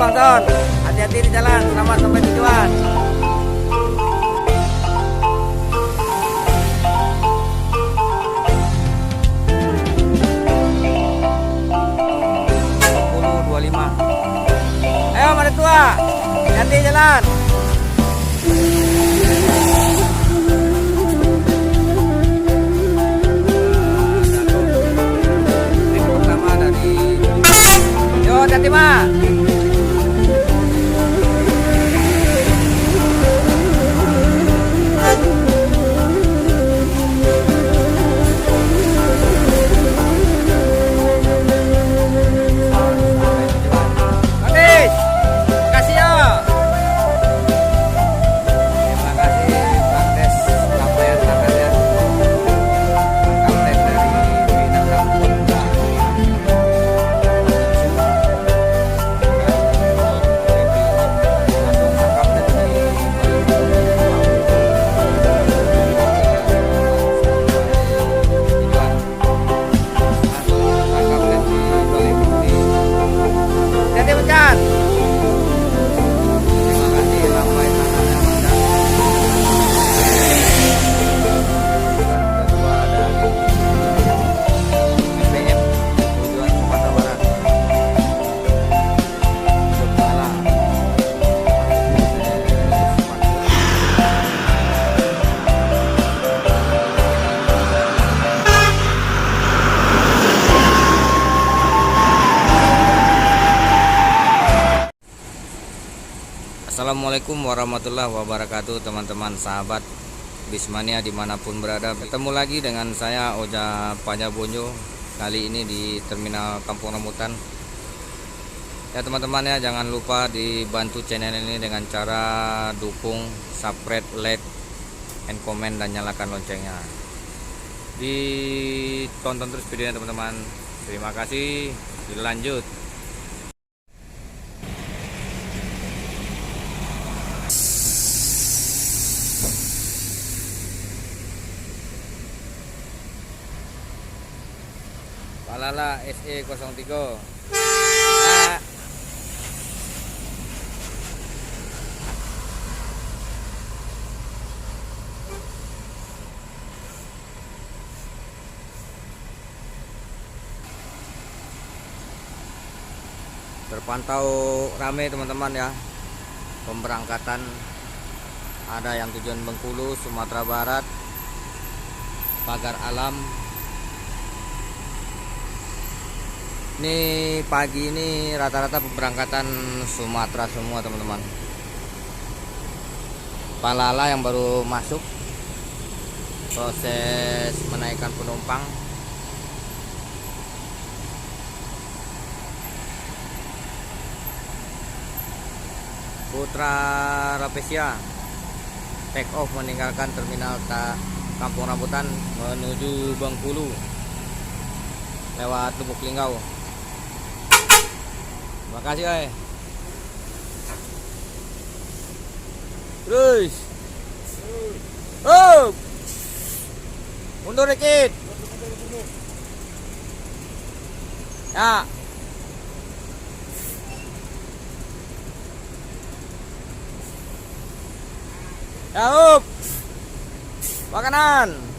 Bang Son, hati-hati di jalan, selamat sampai tujuan. Ayo mari tua, hati-hati jalan. Pertama dari yo hati-hati mak. Assalamualaikum warahmatullahi wabarakatuh, teman-teman sahabat Bismania dimanapun berada. Ketemu lagi dengan saya Oja Pajabonyo, kali ini di Terminal Kampung Rambutan. Ya teman-teman ya, jangan lupa dibantu channel ini dengan cara dukung, subscribe, like, and comment, dan nyalakan loncengnya. Ditonton terus videonya teman-teman. Terima kasih. Dilanjut. Palala SE03. Terpantau rame teman-teman ya, pemberangkatan. Ada yang tujuan Bengkulu, Sumatera Barat, Pagar Alam. Ini pagi ini rata-rata pemberangkatan Sumatera semua teman-teman. Palala yang baru masuk, proses menaikkan penumpang. Putra Rapesia take off meninggalkan Terminal Kampung Rambutan menuju Bengkulu lewat Lubuk Linggau. Terima kasih. Terus. Oh. Mundur dikit. Ya. Ya, up. Makanan.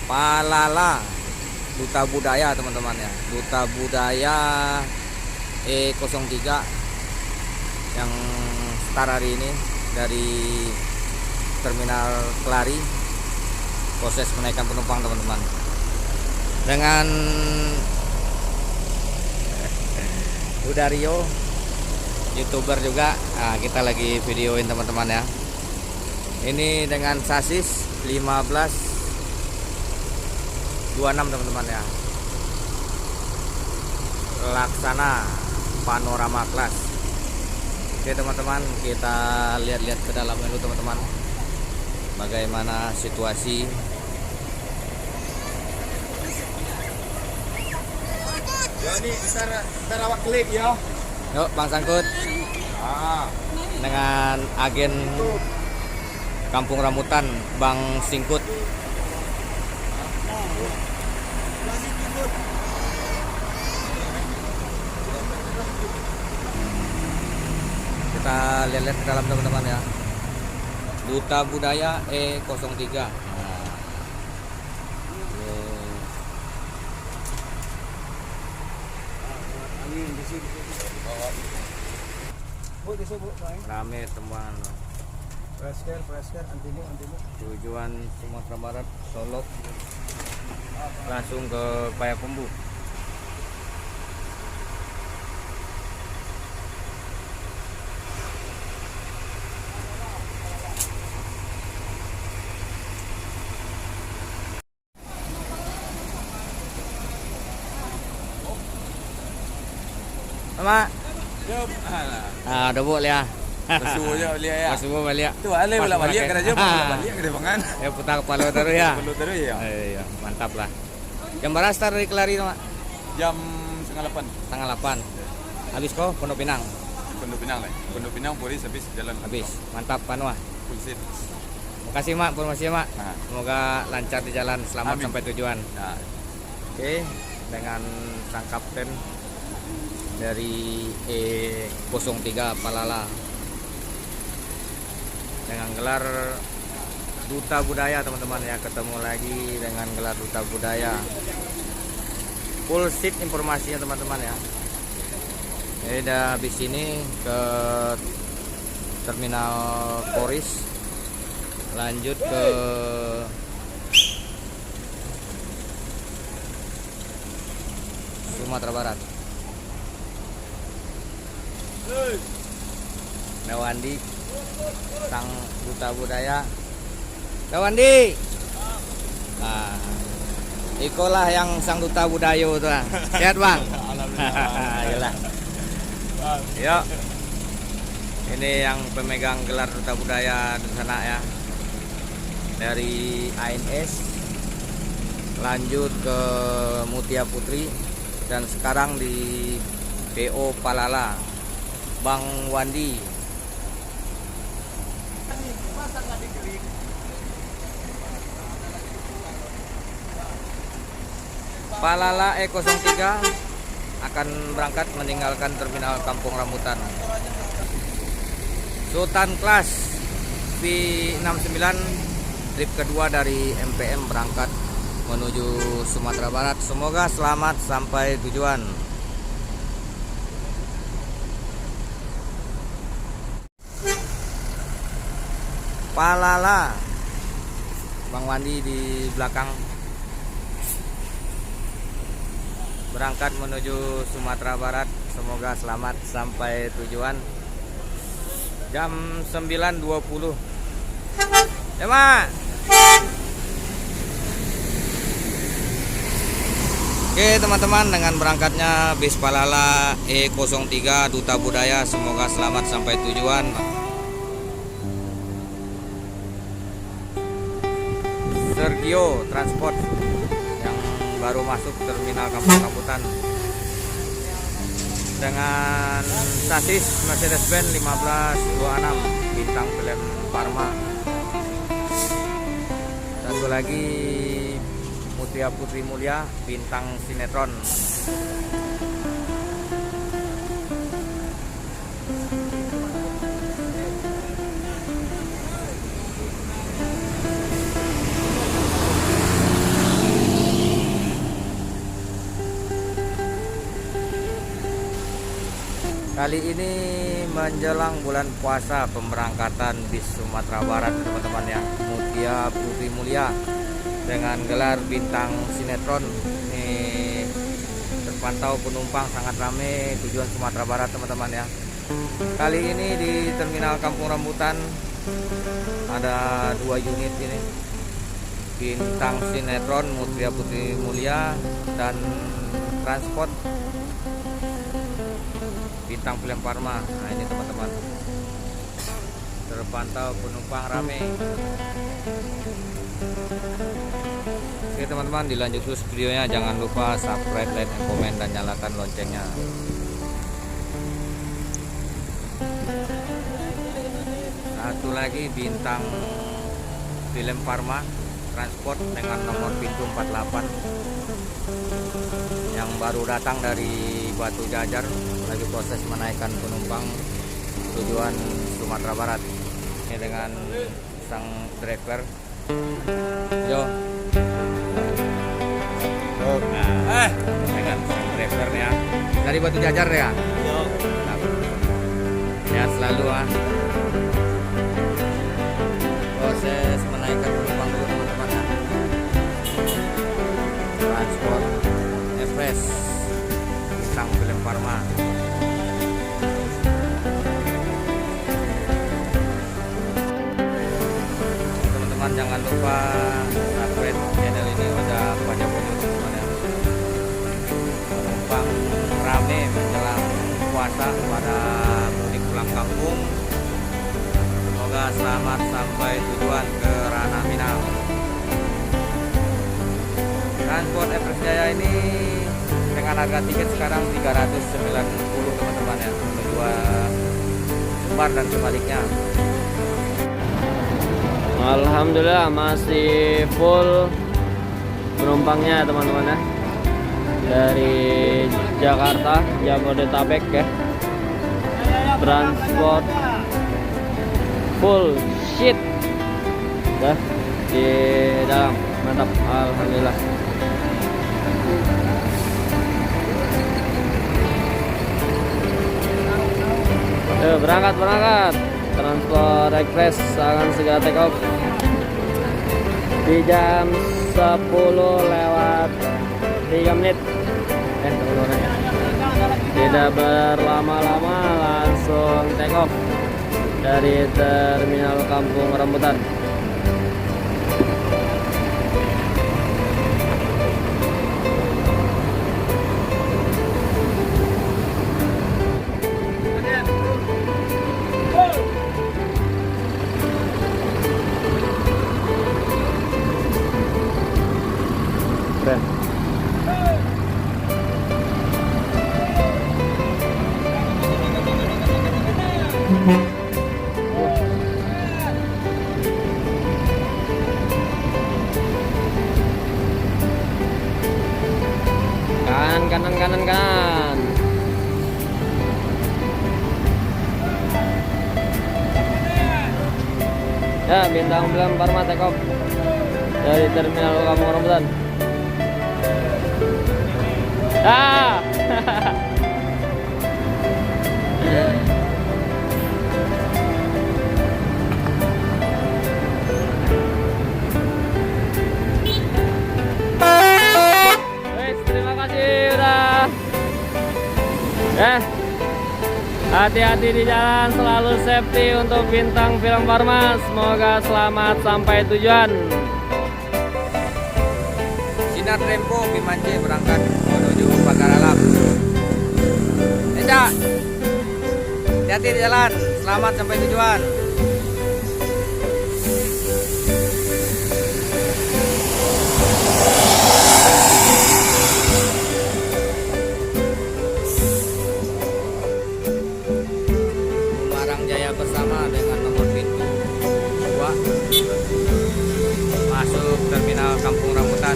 Palala, Duta Budaya teman-teman ya, Duta Budaya E03 yang start hari ini dari Terminal Kelari, proses menaikkan penumpang teman-teman. Dengan Udario, YouTuber juga. Nah, kita lagi videoin teman-teman ya. Ini dengan sasis 1526 teman-teman ya. Laksana panorama kelas. Oke teman-teman, kita lihat-lihat ke dalam dulu teman-teman, bagaimana situasi. Ya ini ntar awak klik ya. Yuk Bang Sangkut Ah, dengan agen Kampung Rambutan Bang Singkut. Kita lihat-lihat ke dalam teman-teman ya. Duta Budaya E03. Nah, rame teman. Fresker, antimu. Tujuan Sumatera Barat, Solo, langsung ke Payakumbuh. Mak, Jom. udah bu ya. Masuk je balik ya. Masuk balik. Tu alih Pas pula balik pakai. kena je balik kena bangan. Ya putar kepala terus ya. Perlu terus ya. Iya, mantap lah. Jam berapa start dari Kelari Mak? Jam 7:30. Setengah 8. Habis kok Pondok Pinang. Pondok Pinang lah. Pondok Pinang polis habis jalan. Habis. Mantap Panua. Full seat. Makasih Mak, informasinya Mak. Nah. Semoga lancar di jalan, selamat Amin. sampai tujuan. Nah, Oke, dengan sang kapten dari E03 Palala dengan gelar Duta Budaya teman-teman ya, ketemu lagi dengan gelar Duta Budaya. Full seat informasinya teman-teman ya. Jadi udah habis ini ke Terminal Poris, lanjut ke Sumatera Barat. Dawandi, sang Duta Budaya. Dawandi. Nah, ikolah yang sang Duta Budaya itu. Sehat Bang. Alhamdulillah. Yuk. Ini yang pemegang gelar Duta Budaya di sana ya. Dari ANS lanjut ke Mutia Putri dan sekarang di PO Palala Bang Wandi. Palala E03 akan berangkat meninggalkan Terminal Kampung Rambutan. Sultan Class V69 trip kedua dari MPM berangkat menuju Sumatera Barat. Semoga selamat sampai tujuan. Palala Bang Wandi di belakang berangkat menuju Sumatera Barat. Semoga selamat sampai tujuan. Jam 9.20 ya Mak. Oke teman-teman, dengan berangkatnya bis Palala E03 Duta Budaya, semoga selamat sampai tujuan. Sergio Transport yang baru masuk Terminal Kampung Rambutan dengan sasis Mercedes-Benz 1526 bintang film Parma. Satu lagi Mutia Putri Mulia bintang sinetron. Kali ini menjelang bulan puasa, pemberangkatan bis Sumatera Barat teman-teman ya. Mutia Putri Mulia dengan gelar bintang sinetron. Ini terpantau penumpang sangat ramai tujuan Sumatera Barat teman-teman ya. Kali ini di Terminal Kampung Rambutan ada 2 unit ini, bintang sinetron Mutia Putri Mulia dan transport bintang film Parma. Nah ini teman-teman, terpantau penumpang ramai. Oke Oke teman-teman, dilanjut terus videonya. Jangan lupa subscribe, like, komen, dan nyalakan loncengnya. Satu lagi bintang film Parma Transport dengan nomor pintu 48 yang baru datang dari Batu Jajar, lagi proses menaikkan penumpang tujuan Sumatera Barat. Ini dengan sang driver. Yo. Nah, dengan sang drivernya dari Batu Jajar ya. Yo. Sehat selalu ah. Proses menaikkan penumpang dulu teman-teman ya. Transport Express bintang film Parma. Teman-teman jangan lupa subscribe channel ini, udah banyak teman-teman ya. Penumpang rame menjelang puasa pada mudik pulang kampung. Semoga selamat sampai tujuan ke Ranah Minang. Transport Express Jaya ini dengan harga tiket sekarang 390 teman-teman ya, tujuan Sumbar dan sebaliknya. Alhamdulillah masih full penumpangnya teman-teman ya, dari Jakarta, Jabodetabek ya. Transport full shit dah di dalam, mantap, alhamdulillah. Berangkat Transport Express akan segera take off di jam 10:03. Teman-teman ya, tidak berlama-lama, langsung take off dari Terminal Kampung Rambutan. Keren. Kanan. Ya, bintang film Parma take off dari Terminal Kampung Rambutan. Ah. Terima kasih udah. Hati-hati di jalan, selalu safety untuk bintang film Parma. Semoga selamat sampai tujuan. Sinar Tempo Bimance berangkat menuju Pagar Alam. Eca, hati-hati di jalan, selamat sampai tujuan. Semarang Jaya bersama dengan nomor pintu 2 masuk Terminal Kampung Rambutan.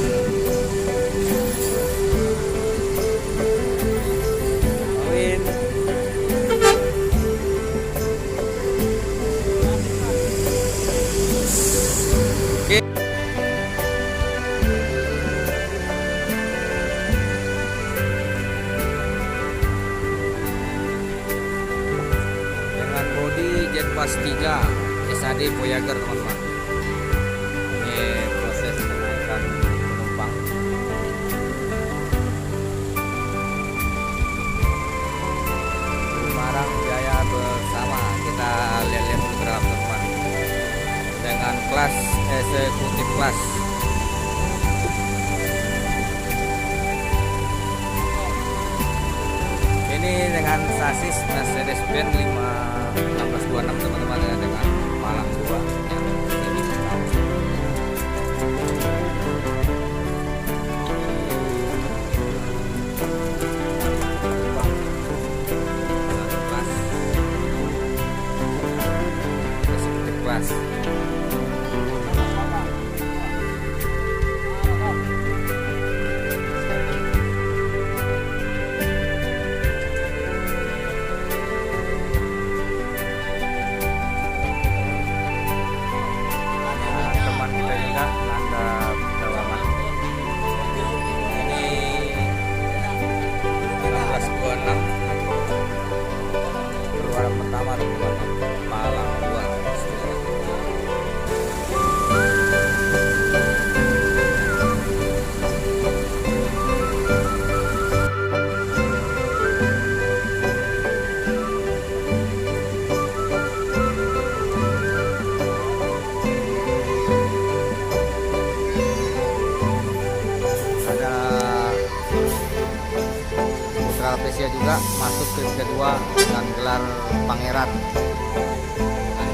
Dengan bodi Jetpas 3 SAD Voyager teman-teman. Ini proses menaikkan penumpang. Semarang Jaya bersama, kita lihat-lihat beberapa teman dengan kelas eksekutif kelas. Ini dengan sasis Mercedes-Benz 1626 teman-teman ya, dengan Malang 2 yang ini kaos. Rafflesia juga masuk trip kedua dengan gelar Pangeran.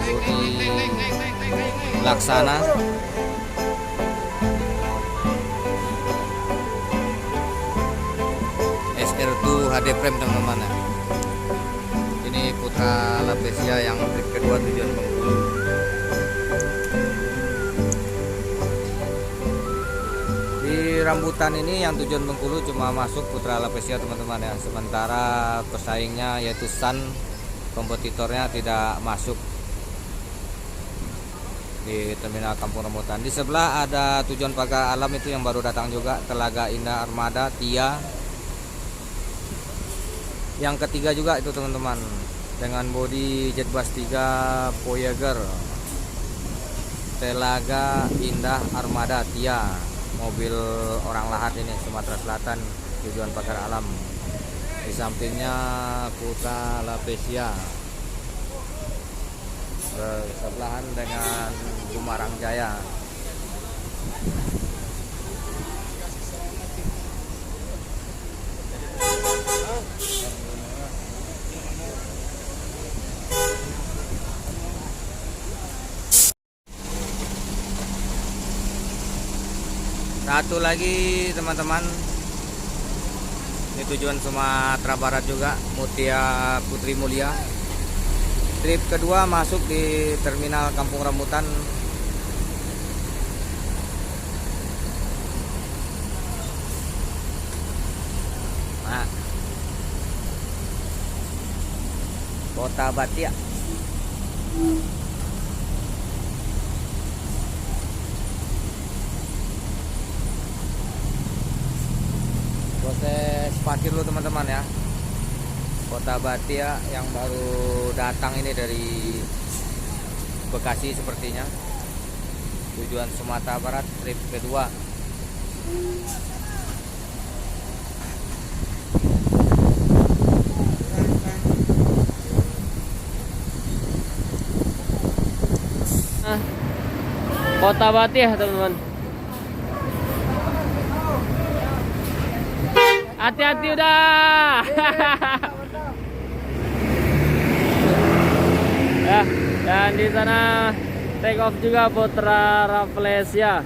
Bodi Laksana. SR2 HD frame teman-teman ya. Ini Putra Lapesia yang trip kedua tujuan Bengkulu. Di rambutan ini yang tujuan Bengkulu cuma masuk Putra Lapesia teman-teman ya. Sementara pesaingnya yaitu Sun, kompetitornya tidak masuk di terminal Kampung Rambutan. Di sebelah ada tujuan pagar alam itu yang baru datang juga, Telaga Indah Armada Tia. Yang ketiga juga itu teman-teman, dengan bodi Jetbus 3 Voyager, Telaga Indah Armada Tia, mobil orang lahat ini Sumatera Selatan tujuan pagar alam. Di sampingnya Putra Lapesia bersebelahan dengan Gumarang Jaya. Satu lagi teman-teman, ini tujuan Sumatera Barat juga, Mutia Putri Mulia. Trip kedua masuk di terminal Kampung Rambutan. Nah, Kota Batia. Proses parkir dulu teman-teman ya. Kota Batia yang baru datang ini dari Bekasi sepertinya. Tujuan Sumatera Barat trip kedua. Kota Batia teman-teman. Hati-hati udah. Ya, dan di sana take off juga Putra Rafflesia.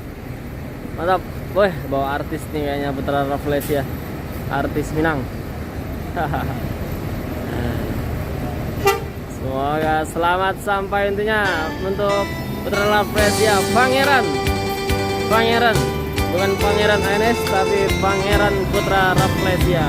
Mantap. Wih, bawa artis nih kayaknya Putra Rafflesia. Artis Minang. Semoga selamat sampai intinya untuk Putra Rafflesia Pangeran. Pangeran, bukan Pangeran ANS tapi Pangeran Putra Rafflesia.